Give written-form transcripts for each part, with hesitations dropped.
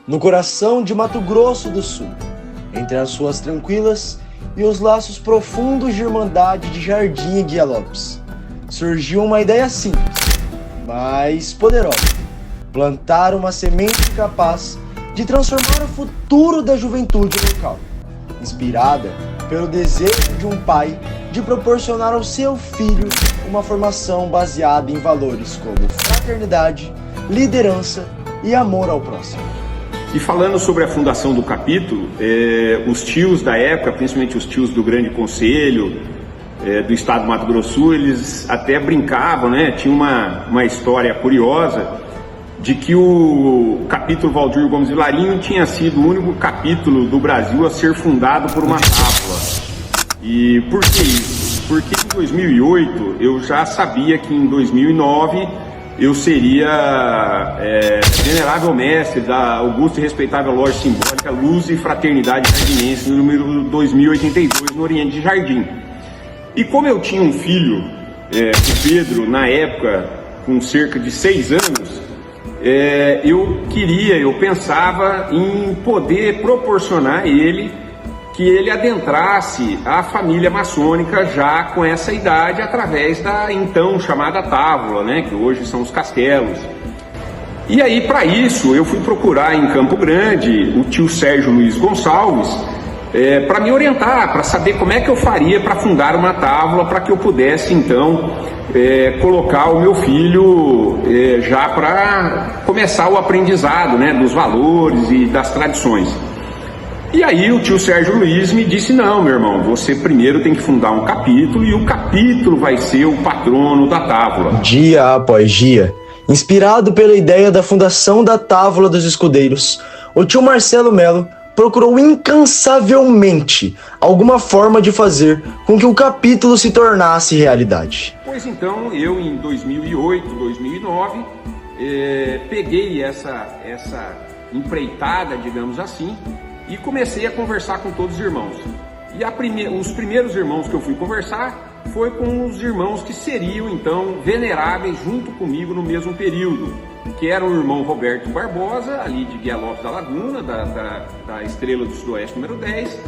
no coração de Mato Grosso do Sul, entre as ruas tranquilas e os laços profundos de irmandade de Jardim e Guia Lopes, surgiu uma ideia simples, mas poderosa: plantar uma semente capaz de transformar o futuro da juventude local, inspirada pelo desejo de um pai de proporcionar ao seu filho uma formação baseada em valores como fraternidade, liderança e amor ao próximo. E falando sobre a fundação do capítulo, os tios da época, principalmente os tios do Grande Conselho do estado do Mato Grosso do Sul, eles até brincavam, né? Tinha uma história curiosa de que o capítulo Valdir Gomes Vilarinho tinha sido o único capítulo do Brasil a ser fundado por uma tábua. E por que isso? Porque em 2008 eu já sabia que em 2009 eu seria venerável mestre da augusta e respeitável loja simbólica Luz e Fraternidade Jardinense, no número 2082, no Oriente de Jardim. E como eu tinha um filho, o Pedro, na época, com cerca de 6 anos, eu pensava em poder proporcionar a ele que ele adentrasse a família maçônica já com essa idade, através da então chamada távola, né, que hoje são os castelos. E aí, para isso, eu fui procurar em Campo Grande o tio Sérgio Luiz Gonçalves para me orientar, para saber como é que eu faria para fundar uma távola, para que eu pudesse então colocar o meu filho já para começar o aprendizado, né, dos valores e das tradições. E aí o tio Sérgio Luiz me disse: não, meu irmão, você primeiro tem que fundar um capítulo e o capítulo vai ser o patrono da távola. Dia após dia, inspirado pela ideia da fundação da Távola dos Escudeiros, o tio Marcelo Melo procurou incansavelmente alguma forma de fazer com que o capítulo se tornasse realidade. Pois então, eu em 2008, 2009, peguei essa empreitada, digamos assim, e comecei a conversar com todos os irmãos. E os primeiros irmãos que eu fui conversar foi com os irmãos que seriam então veneráveis junto comigo no mesmo período, que era o irmão Roberto Barbosa, ali de Guia Lopes da Laguna, da Estrela do Sudoeste número 10,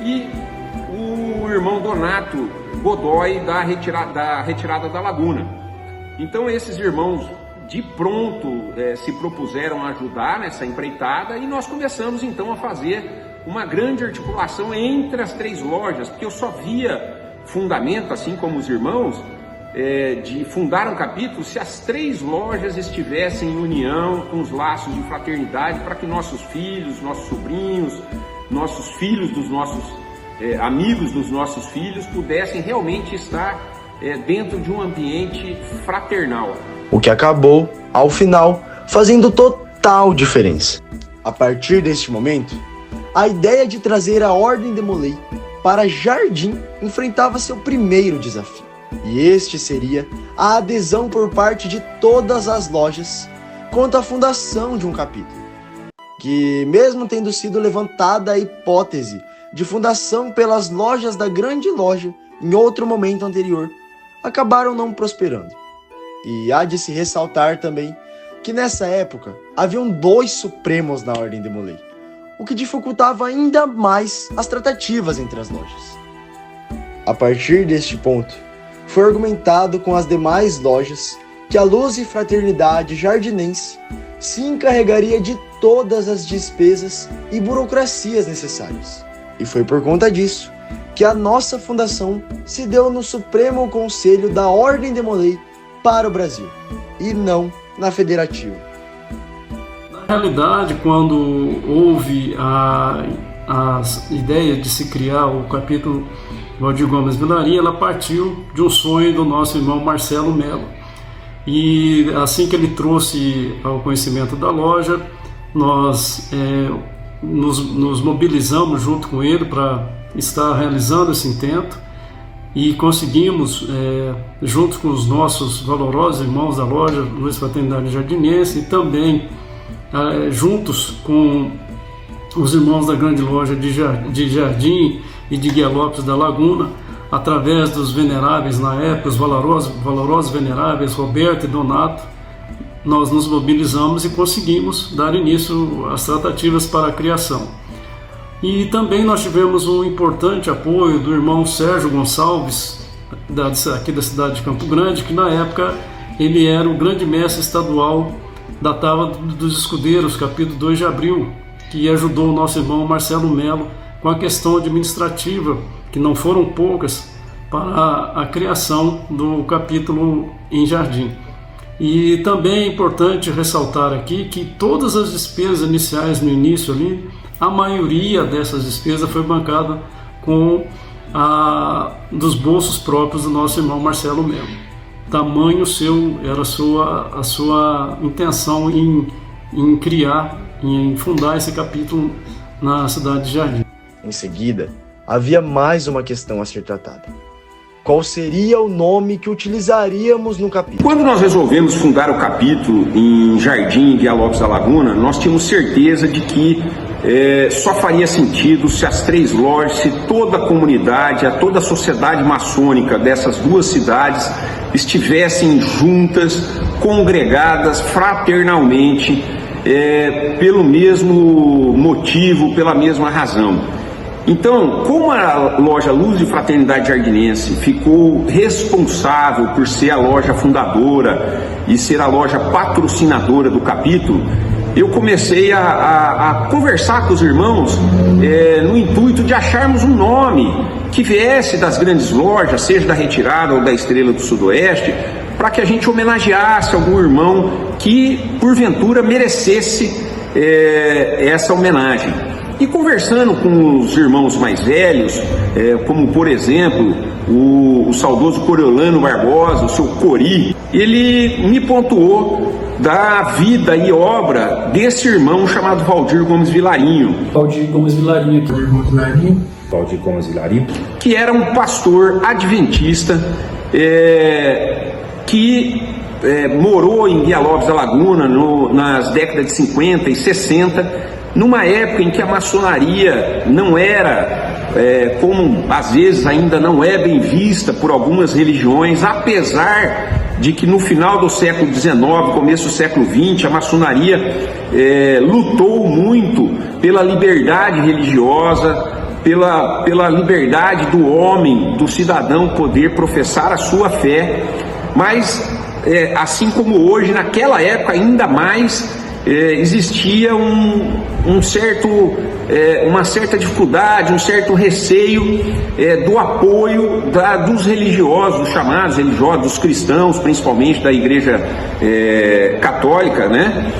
e o irmão Donato Godoy da Retirada da Laguna. Então esses irmãos de pronto se propuseram a ajudar nessa empreitada, e nós começamos então a fazer uma grande articulação entre as 3 lojas, porque eu só via fundamento, assim como os irmãos, de fundar um capítulo se as 3 lojas estivessem em união, com os laços de fraternidade, para que nossos filhos, nossos sobrinhos, nossos filhos dos nossos amigos dos nossos filhos pudessem realmente estar dentro de um ambiente fraternal. O que acabou, ao final, fazendo total diferença. A partir deste momento, a ideia de trazer a Ordem Demolei para Jardim enfrentava seu primeiro desafio. E este seria a adesão por parte de todas as lojas quanto à fundação de um capítulo, que, mesmo tendo sido levantada a hipótese de fundação pelas lojas da Grande Loja em outro momento anterior, acabaram não prosperando. E há de se ressaltar também que nessa época haviam 2 supremos na Ordem Demolei, o que dificultava ainda mais as tratativas entre as lojas. A partir deste ponto, foi argumentado com as demais lojas que a Luz e Fraternidade Jardinense se encarregaria de todas as despesas e burocracias necessárias. E foi por conta disso que a nossa fundação se deu no Supremo Conselho da Ordem Demolei para o Brasil, e não na Federativa. Na realidade, quando houve a ideia de se criar o capítulo Valdir Gomes Vilarinho, ela partiu de um sonho do nosso irmão Marcelo Melo. E assim que ele trouxe ao conhecimento da loja, nós nos mobilizamos junto com ele para estar realizando esse intento, e conseguimos, junto com os nossos valorosos irmãos da loja Luz Fraternidade Jardinense, e também juntos com os irmãos da Grande Loja de Jardim e de Guia Lopes da Laguna, através dos veneráveis na época, os valorosos veneráveis Roberto e Donato, nós nos mobilizamos e conseguimos dar início às tratativas para a criação. E também nós tivemos um importante apoio do irmão Sérgio Gonçalves, aqui da cidade de Campo Grande, que na época ele era o grande mestre estadual da Tava dos Escudeiros, capítulo 2 de Abril, que ajudou o nosso irmão Marcelo Melo com a questão administrativa, que não foram poucas, para a criação do capítulo em Jardim. E também é importante ressaltar aqui que todas as despesas iniciais no início ali, a maioria dessas despesas foi bancada com dos bolsos próprios do nosso irmão Marcelo Melo. Tamanho era a sua intenção em criar, em fundar esse capítulo na cidade de Jardim. Em seguida, havia mais uma questão a ser tratada. Qual seria o nome que utilizaríamos no capítulo? Quando nós resolvemos fundar o capítulo em Jardim, em Guia Lopes da Laguna, nós tínhamos certeza de que só faria sentido se as três lojas, se toda a comunidade, toda a sociedade maçônica dessas duas cidades estivessem juntas, congregadas fraternalmente, pelo mesmo motivo, pela mesma razão. Então, como a loja Luz de Fraternidade Jardinense ficou responsável por ser a loja fundadora e ser a loja patrocinadora do capítulo, eu comecei a conversar com os irmãos no intuito de acharmos um nome que viesse das grandes lojas, seja da Retirada ou da Estrela do Sudoeste, para que a gente homenageasse algum irmão que, porventura, merecesse essa homenagem. E conversando com os irmãos mais velhos, como por exemplo o saudoso Coriolano Barbosa, o seu Cori, ele me pontuou da vida e obra desse irmão chamado Valdir Gomes Vilarinho. Valdir Gomes Vilarinho aqui. Valdir Gomes Vilarinho, que era um pastor adventista que morou em Guia Lopes da Laguna nas décadas de 50 e 60, numa época em que a maçonaria não era, como às vezes ainda não é bem vista por algumas religiões, apesar de que no final do século XIX, começo do século XX, a maçonaria lutou muito pela liberdade religiosa, pela liberdade do homem, do cidadão poder professar a sua fé, mas assim como hoje, naquela época ainda mais, existia uma certa dificuldade, um certo receio do apoio dos religiosos, dos chamados religiosos, dos cristãos, principalmente da Igreja Católica, né,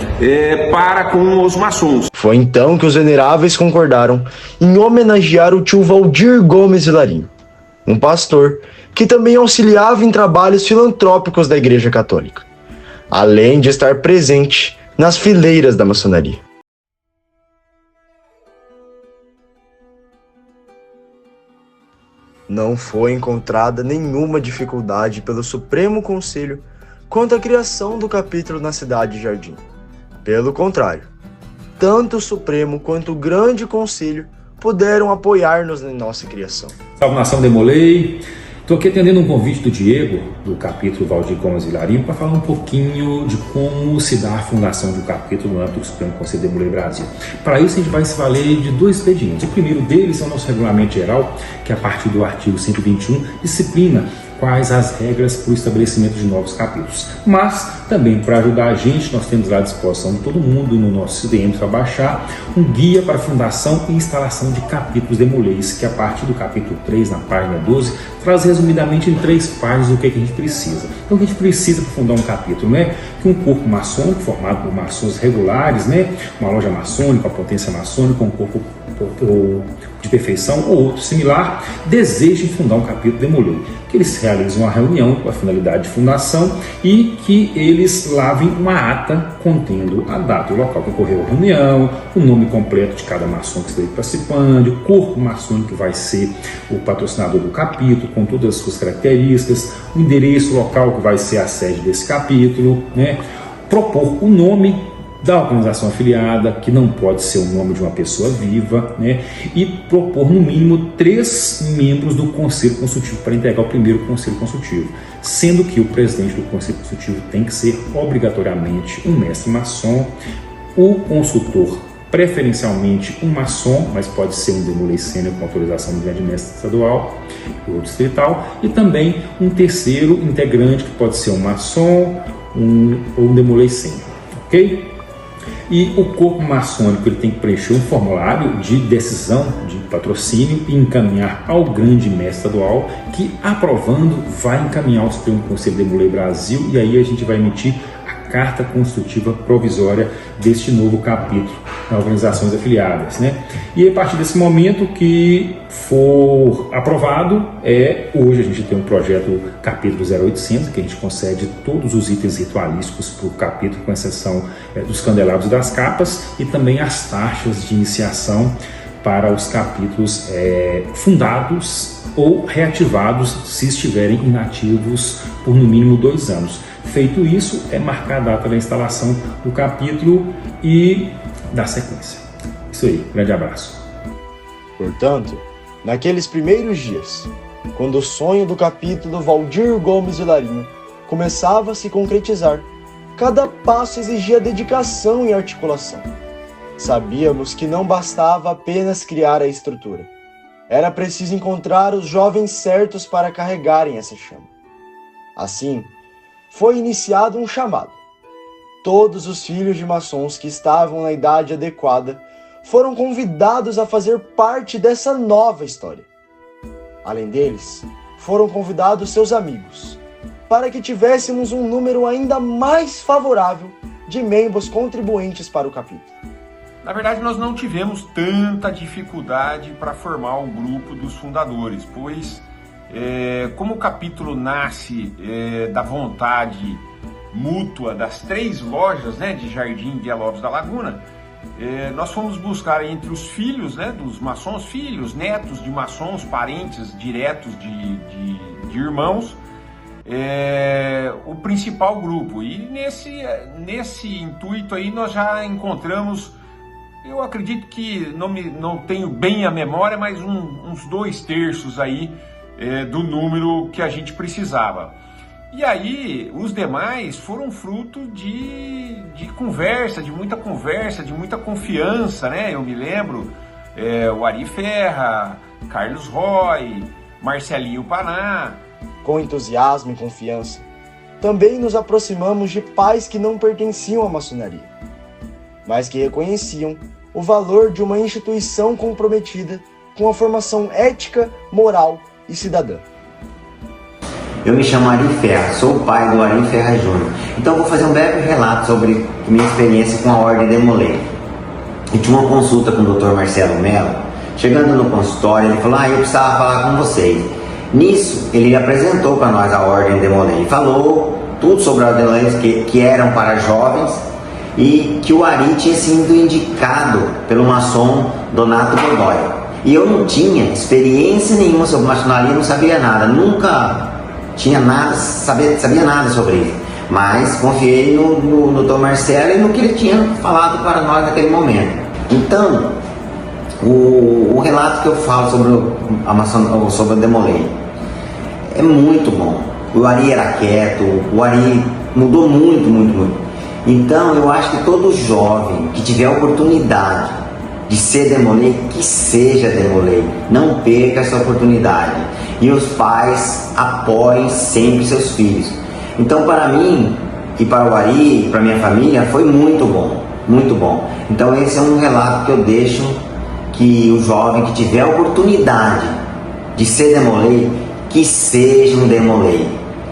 para com os maçons. Foi então que os veneráveis concordaram em homenagear o tio Valdir Gomes Vilarinho, um pastor que também auxiliava em trabalhos filantrópicos da Igreja Católica, além de estar presente nas fileiras da maçonaria. Não foi encontrada nenhuma dificuldade pelo Supremo Conselho quanto à criação do capítulo na cidade de Jardim. Pelo contrário, tanto o Supremo quanto o Grande Conselho puderam apoiar-nos em nossa criação. Salve nação Demolei! Estou aqui atendendo um convite do Diego, do capítulo Valdir Gomes Vilarinho, para falar um pouquinho de como se dá a fundação do capítulo no âmbito do Supremo Conselho Demolei Brasil. Para isso a gente vai se valer de dois expedientes. O primeiro deles é o nosso regulamento geral, que a partir do artigo 121 disciplina quais as regras para o estabelecimento de novos capítulos. Mas também para ajudar a gente, nós temos à disposição de todo mundo no nosso CDM para baixar um guia para a fundação e instalação de capítulos Demoleis, que a partir do capítulo 3, na página 12, traz resumidamente em 3 páginas o que a gente precisa. Então o que a gente precisa para fundar um capítulo, né? Que um corpo maçônico formado por maçons regulares, né? Uma loja maçônica, uma potência maçônica, um corpo de perfeição ou outro similar, desejem fundar um capítulo Demolei, que eles realizem uma reunião com a finalidade de fundação e que eles lavem uma ata contendo a data e o local que ocorreu a reunião, o nome completo de cada maçom que esteja participando, o corpo maçônico que vai ser o patrocinador do capítulo, com todas as suas características, o endereço local que vai ser a sede desse capítulo, né? Propor o nome da organização afiliada, que não pode ser o nome de uma pessoa viva, né? E propor no mínimo 3 membros do Conselho Consultivo para integrar o primeiro Conselho Consultivo, sendo que o presidente do Conselho Consultivo tem que ser obrigatoriamente um mestre maçom, o consultor preferencialmente um maçom, mas pode ser um demolei sênior com autorização do grande mestre estadual ou distrital, e também um terceiro integrante que pode ser um maçom ou um demolei sênior, ok? E o corpo maçônico ele tem que preencher um formulário de decisão de patrocínio e encaminhar ao grande mestre estadual, que, aprovando, vai encaminhar ao Supremo Conselho de Demolei Brasil, e aí a gente vai emitir a carta constitutiva provisória deste novo capítulo nas organizações afiliadas, né? E a partir desse momento que for aprovado, hoje a gente tem um projeto capítulo 0800, que a gente concede todos os itens ritualísticos para o capítulo, com exceção dos candelabros e das capas, e também as taxas de iniciação para os capítulos fundados ou reativados se estiverem inativos por no mínimo 2 anos. Feito isso, é marcar a data da instalação do capítulo e dar sequência. Isso aí, grande abraço. Portanto, naqueles primeiros dias, quando o sonho do capítulo Valdir Gomes Vilarinho começava a se concretizar, cada passo exigia dedicação e articulação. Sabíamos que não bastava apenas criar a estrutura. Era preciso encontrar os jovens certos para carregarem essa chama. Assim, foi iniciado um chamado. Todos os filhos de maçons que estavam na idade adequada foram convidados a fazer parte dessa nova história. Além deles, foram convidados seus amigos, para que tivéssemos um número ainda mais favorável de membros contribuintes para o capítulo. Na verdade, nós não tivemos tanta dificuldade para formar o grupo dos fundadores, pois como o capítulo nasce da vontade mútua das 3 lojas, né, de Jardim Vila Lobos da Laguna, nós fomos buscar entre os filhos, né, dos maçons, filhos, netos de maçons, parentes diretos de irmãos, o principal grupo. E nesse intuito aí nós já encontramos, eu acredito que não tenho bem a memória, mas uns 2/3 aí do número que a gente precisava. E aí, os demais foram fruto de conversa, de muita confiança, né? Eu me lembro, o Ari Ferra, Carlos Roy, Marcelinho Paná. Com entusiasmo e confiança, também nos aproximamos de pais que não pertenciam à maçonaria, mas que reconheciam o valor de uma instituição comprometida com a formação ética, moral e cidadã. Eu me chamo Ari Ferra, sou o pai do Ari Ferra Júnior. Então vou fazer um breve relato sobre minha experiência com a Ordem Demolei. Eu tinha uma consulta com o Dr. Marcelo Mello. Chegando no consultório, ele falou: eu precisava falar com vocês. Nisso, ele apresentou para nós a Ordem Demolei. Falou tudo sobre a Ordem Demolei, que eram para jovens, e que o Ari tinha sido indicado pelo maçom Donato Godoy. E eu não tinha experiência nenhuma sobre maçonaria, não sabia nada, nunca tinha nada, sabia nada sobre isso. Mas confiei no Dr. Marcelo e no que ele tinha falado para nós naquele momento. Então, o relato que eu falo sobre a Demolei é muito bom. O Ari era quieto, o Ari mudou muito. Então, eu acho que todo jovem que tiver a oportunidade de ser Demolei, que seja Demolei, não perca essa oportunidade. E os pais apoiem sempre seus filhos. Então, para mim e para o Ari, para minha família, foi muito bom. Então, esse é um relato que eu deixo, que o jovem que tiver a oportunidade de ser Demolei, que seja um Demolei.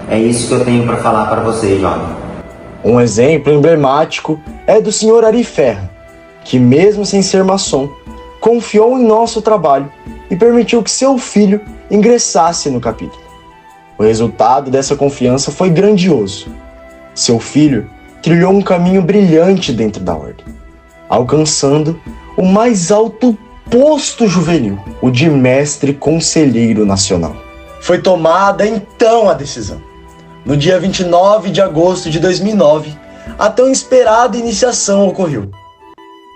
É isso que eu tenho para falar para vocês, jovem. Um exemplo emblemático é do Sr. Ari Ferra, que mesmo sem ser maçom, confiou em nosso trabalho e permitiu que seu filho ingressasse no capítulo. O resultado dessa confiança foi grandioso. Seu filho trilhou um caminho brilhante dentro da ordem, alcançando o mais alto posto juvenil, o de mestre conselheiro nacional. Foi tomada então a decisão. No dia 29 de agosto de 2009, a tão esperada iniciação ocorreu.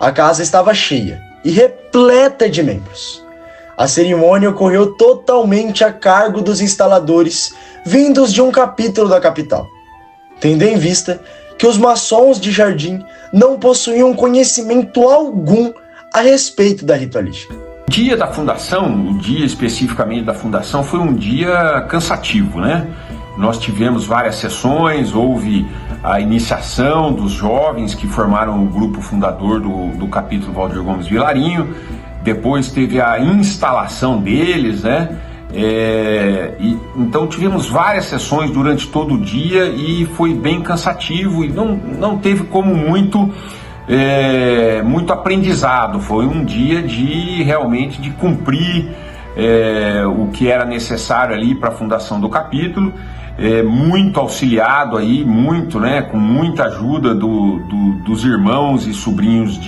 A casa estava cheia e repleta de membros. A cerimônia ocorreu totalmente a cargo dos instaladores vindos de um capítulo da capital, tendo em vista que os maçons de Jardim não possuíam conhecimento algum a respeito da ritualística. O dia da fundação, o dia especificamente da fundação, foi um dia cansativo, né? Nós tivemos várias sessões, houve a iniciação dos jovens que formaram o grupo fundador do capítulo Valdir Gomes Vilarinho, depois teve a instalação deles, né? Então tivemos várias sessões durante todo o dia e foi bem cansativo e não teve como muito aprendizado. Foi um dia realmente de cumprir o que era necessário ali para a fundação do capítulo, muito auxiliado aí, com muita ajuda dos irmãos e sobrinhos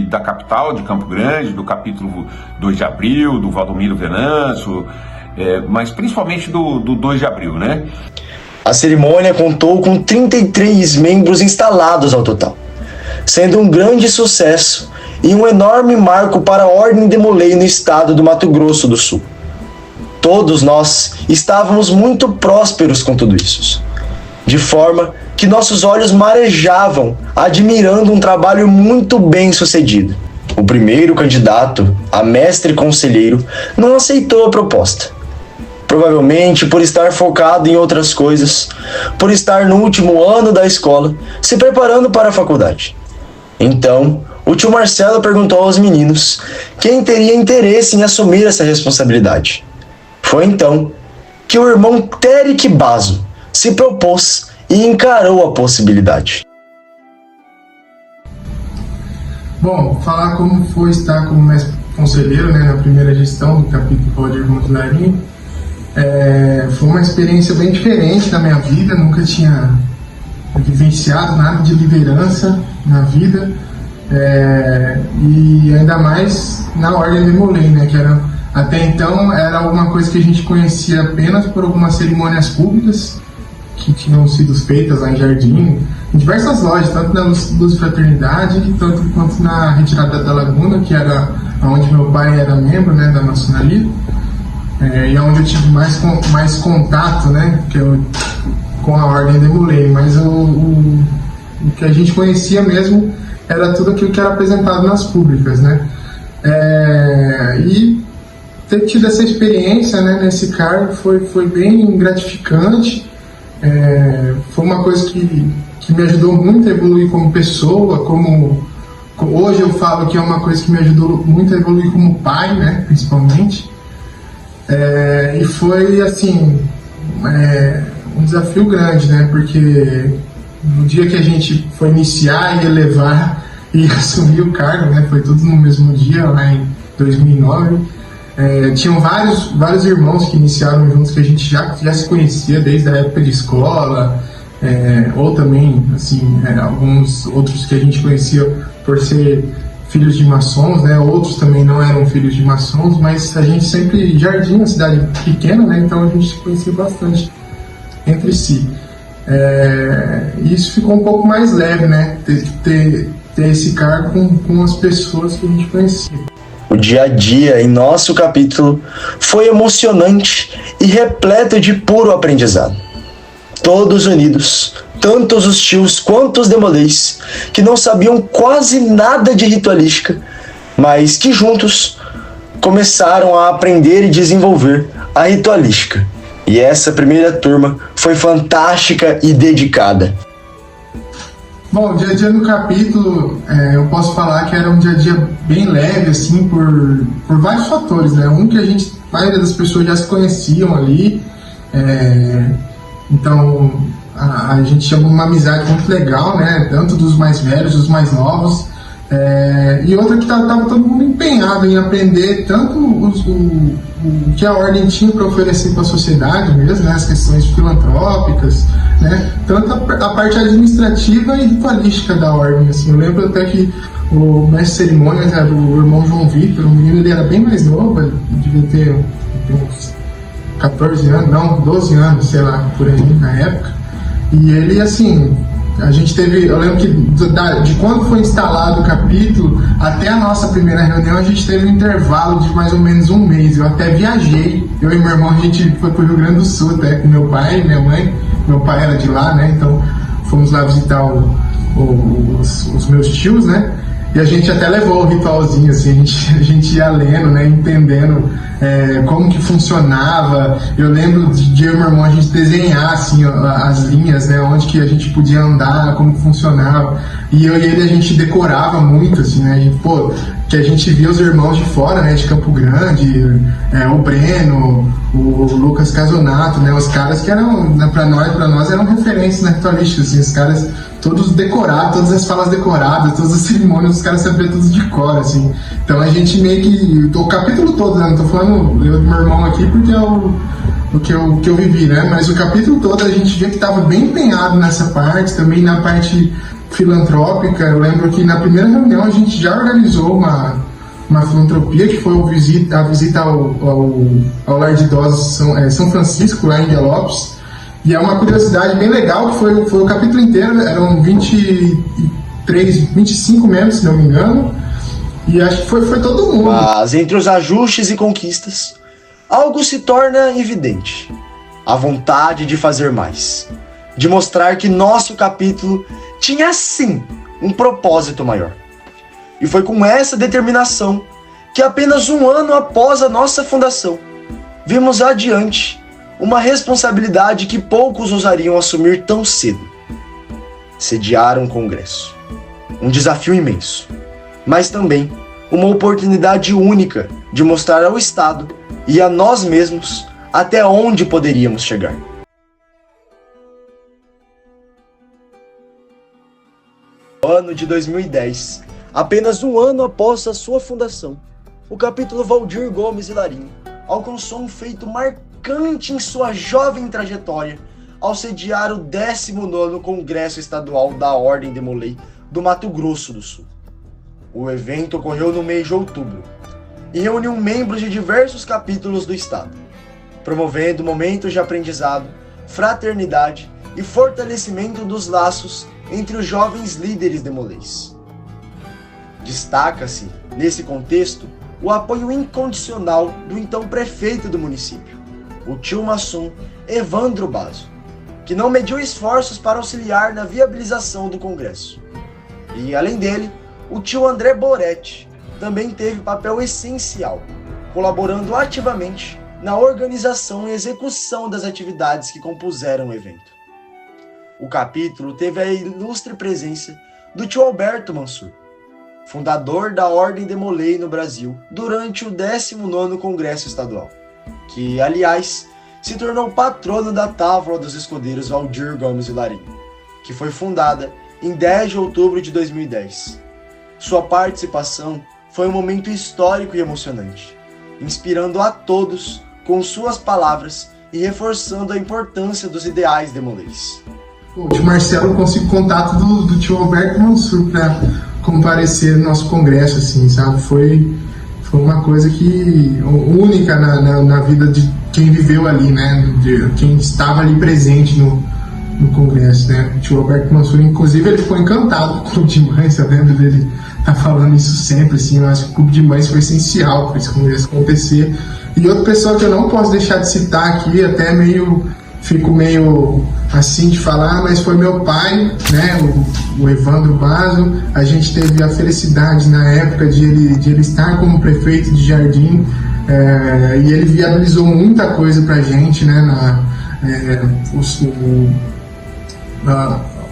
da capital, de Campo Grande, do capítulo 2 de abril, do Valdomiro Venâncio, mas principalmente do 2 de abril, né? A cerimônia contou com 33 membros instalados ao total, sendo um grande sucesso e um enorme marco para a Ordem Demolei no estado do Mato Grosso do Sul. Todos nós estávamos muito prósperos com tudo isso, de forma que nossos olhos marejavam, admirando um trabalho muito bem sucedido. O primeiro candidato a mestre conselheiro não aceitou a proposta. Provavelmente por estar focado em outras coisas, por estar no último ano da escola, se preparando para a faculdade. Então, o tio Marcelo perguntou aos meninos quem teria interesse em assumir essa responsabilidade. Foi então que o irmão Teric Basso se propôs e encarou a possibilidade. Bom, falar como foi estar como mestre conselheiro, né, na primeira gestão do capítulo Valdir Gomes Vilarinho, foi uma experiência bem diferente da minha vida. Nunca tinha vivenciado nada de liderança na vida, e ainda mais na Ordem Demolei, né, que até então era alguma coisa que a gente conhecia apenas por algumas cerimônias públicas que tinham sido feitas lá em Jardim, em diversas lojas, tanto na Luz Fraternidade quanto na Retirada da Laguna, que era onde meu pai era membro, né, da maçonaria, e é onde eu tive mais contato, né, com a Ordem Demolei. Mas o que a gente conhecia mesmo era tudo aquilo que era apresentado nas públicas, né? E ter tido essa experiência, né, nesse cargo foi bem gratificante. Foi uma coisa que me ajudou muito a evoluir como pessoa, hoje eu falo que é uma coisa que me ajudou muito a evoluir como pai, né, principalmente. E foi assim, um desafio grande, né, porque no dia que a gente foi iniciar e elevar e assumir o cargo, né, foi tudo no mesmo dia, lá em 2009. Tinham vários irmãos que iniciaram juntos, que a gente já se conhecia desde a época de escola, ou também, assim, alguns outros que a gente conhecia por ser filhos de maçons, né? Outros também não eram filhos de maçons, mas a gente sempre, Jardim, uma cidade pequena, né? Então a gente se conhecia bastante entre si. E isso ficou um pouco mais leve, né? Ter esse cargo com as pessoas que a gente conhecia. O dia a dia em nosso capítulo foi emocionante e repleto de puro aprendizado. Todos unidos, tanto os tios quanto os demoleis, que não sabiam quase nada de ritualística, mas que juntos começaram a aprender e desenvolver a ritualística. E essa primeira turma foi fantástica e dedicada. Bom, o dia a dia no capítulo, eu posso falar que era um dia a dia bem leve, assim, por vários fatores, né? Um que a maioria das pessoas já se conheciam ali, então a gente tinha uma amizade muito legal, né? Tanto dos mais velhos, dos mais novos, e outra que estava todo mundo empenhado em aprender tanto o que a Ordem tinha para oferecer para a sociedade mesmo, né? As questões filantrópicas, né? Tanto a parte administrativa e ritualística da Ordem, assim. Eu lembro até que o mestre de cerimônias era o irmão João Vitor. O menino, ele era bem mais novo, ele devia ter uns 14 anos, não, 12 anos, sei lá, por aí na época. E ele, assim, A gente teve, eu lembro que de quando foi instalado o capítulo até a nossa primeira reunião, a gente teve um intervalo de mais ou menos um mês. Eu até viajei, eu e meu irmão, a gente foi pro Rio Grande do Sul até com meu pai e minha mãe. Meu pai era de lá, né? Então fomos lá visitar os meus tios, né? E a gente até levou o ritualzinho, assim, a gente ia lendo, né? Entendendo como que funcionava. Eu lembro de eu e meu irmão a gente desenhar assim, as linhas, né? Onde que a gente podia andar, como que funcionava. E eu e ele a gente decorava muito, assim, né? Que a gente via os irmãos de fora, né? De Campo Grande, o Breno, o Lucas Casonato, né? Os caras que eram, para nós eram referências na ritualística, assim, os caras todos decorados, todas as falas decoradas, todas as cerimônias, os caras sabiam tudo de cor, assim. Então a gente meio que, o capítulo todo, né? Não tô falando eu e meu irmão aqui porque é o que eu vivi, né? Mas o capítulo todo a gente via que estava bem empenhado nessa parte, também na parte filantrópica. Eu lembro que na primeira reunião a gente já organizou uma filantropia, que foi a visita ao Lar de Idosos São Francisco, lá em Guilopes. E é uma curiosidade bem legal, que foi o capítulo inteiro, eram 25 membros, se não me engano, e acho que foi todo mundo. Mas entre os ajustes e conquistas, algo se torna evidente: a vontade de fazer mais, de mostrar que nosso capítulo tinha sim um propósito maior. E foi com essa determinação que apenas um ano após a nossa fundação, vimos adiante uma responsabilidade que poucos ousariam assumir tão cedo: sediar um congresso. Um desafio imenso, mas também uma oportunidade única de mostrar ao Estado e a nós mesmos até onde poderíamos chegar. No ano de 2010, apenas um ano após a sua fundação, o capítulo Valdir Gomes Vilarinho alcançou um feito marcante em sua jovem trajetória ao sediar o 19º Congresso Estadual da Ordem de Molay do Mato Grosso do Sul. O evento ocorreu no mês de outubro e reuniu membros de diversos capítulos do estado, promovendo momentos de aprendizado, fraternidade e fortalecimento dos laços entre os jovens líderes demolês. Destaca-se, nesse contexto, o apoio incondicional do então prefeito do município, o tio maçom Evandro Basso, que não mediu esforços para auxiliar na viabilização do congresso. E, além dele, o tio André Boretti também teve papel essencial, colaborando ativamente na organização e execução das atividades que compuseram o evento. O capítulo teve a ilustre presença do tio Alberto Mansur, fundador da Ordem de Molay no Brasil durante o 19º Congresso Estadual, que, aliás, se tornou patrono da Távola dos Escudeiros Valdir Gomes Vilarinho, que foi fundada em 10 de outubro de 2010. Sua participação foi um momento histórico e emocionante, inspirando a todos com suas palavras e reforçando a importância dos ideais demolês. O tio Marcelo conseguiu contato do tio Alberto Mansur para comparecer no nosso congresso, assim, sabe? Foi uma coisa única na vida de quem viveu ali, né? De quem estava ali presente no congresso, né? O tio Alberto Mansur, inclusive, ele ficou encantado com o Clube de Mães, eu lembro dele tá falando isso sempre, assim. Eu acho que o Clube de Mães foi essencial para esse congresso acontecer. E outra pessoa que eu não posso deixar de citar aqui, até fico meio assim de falar, mas foi meu pai, né, o Evandro Basso. A gente teve a felicidade na época de ele estar como prefeito de Jardim, e ele viabilizou muita coisa pra gente, né,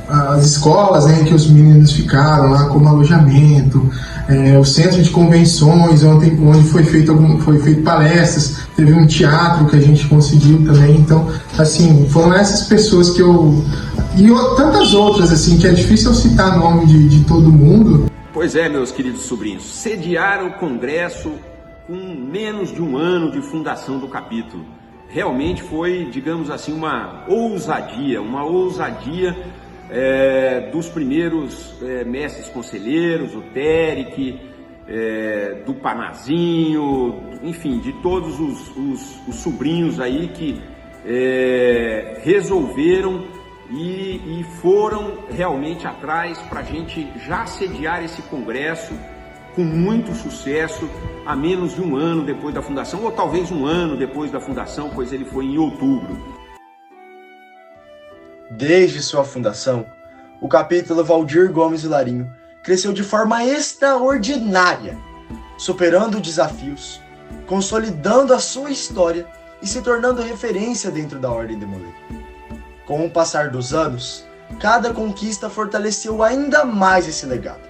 as escolas, né, que os meninos ficaram lá como alojamento, o centro de convenções, onde foi feito palestras, teve um teatro que a gente conseguiu também. Então, assim, foram essas pessoas que tantas outras, assim, que é difícil eu citar nome de todo mundo. Pois é, meus queridos sobrinhos, sediar o congresso com menos de um ano de fundação do capítulo realmente foi, digamos assim, uma ousadia dos primeiros mestres conselheiros, o Téric, do Panazinho, enfim, de todos os sobrinhos aí que resolveram e foram realmente atrás para a gente já sediar esse congresso com muito sucesso, a menos de um ano depois da fundação, ou talvez um ano depois da fundação, pois ele foi em outubro. Desde sua fundação, o capítulo Valdir Gomes Vilarinho cresceu de forma extraordinária, superando desafios, consolidando a sua história e se tornando referência dentro da Ordem Demolei. Com o passar dos anos, cada conquista fortaleceu ainda mais esse legado,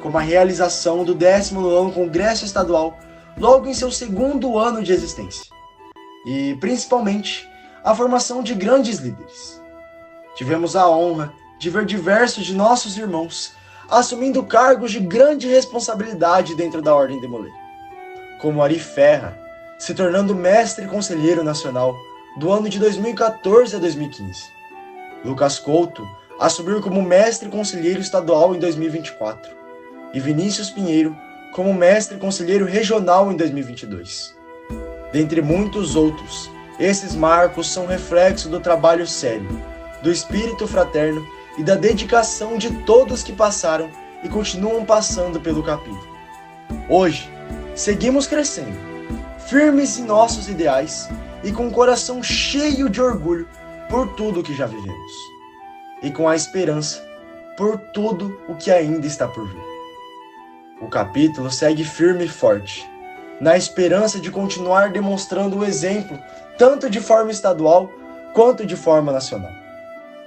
como a realização do 19º Congresso Estadual logo em seu 2º ano de existência, e principalmente a formação de grandes líderes. Tivemos a honra de ver diversos de nossos irmãos assumindo cargos de grande responsabilidade dentro da Ordem Demolei, como Ari Ferra, se tornando mestre conselheiro nacional do ano de 2014 a 2015. Lucas Couto assumiu como mestre conselheiro estadual em 2024 e Vinícius Pinheiro como mestre conselheiro regional em 2022. Dentre muitos outros, esses marcos são reflexo do trabalho sério, do espírito fraterno e da dedicação de todos que passaram e continuam passando pelo capítulo. Hoje, seguimos crescendo, firmes em nossos ideais e com o coração cheio de orgulho por tudo o que já vivemos, e com a esperança por tudo o que ainda está por vir. O capítulo segue firme e forte, na esperança de continuar demonstrando o exemplo, tanto de forma estadual quanto de forma nacional.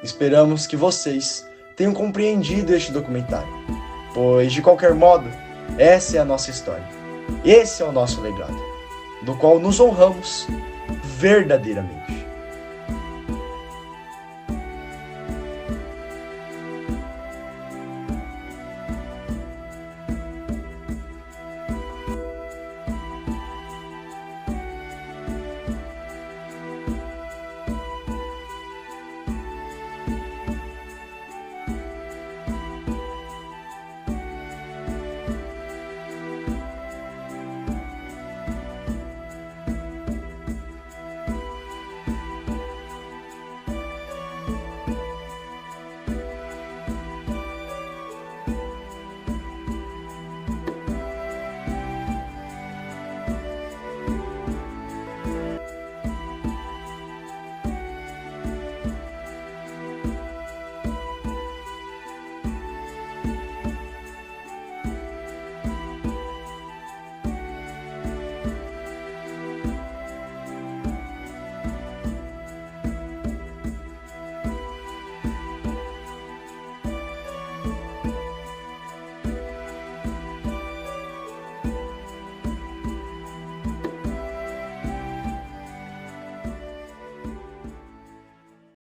Esperamos que vocês tenham compreendido este documentário, pois, de qualquer modo, essa é a nossa história, esse é o nosso legado, do qual nos honramos verdadeiramente.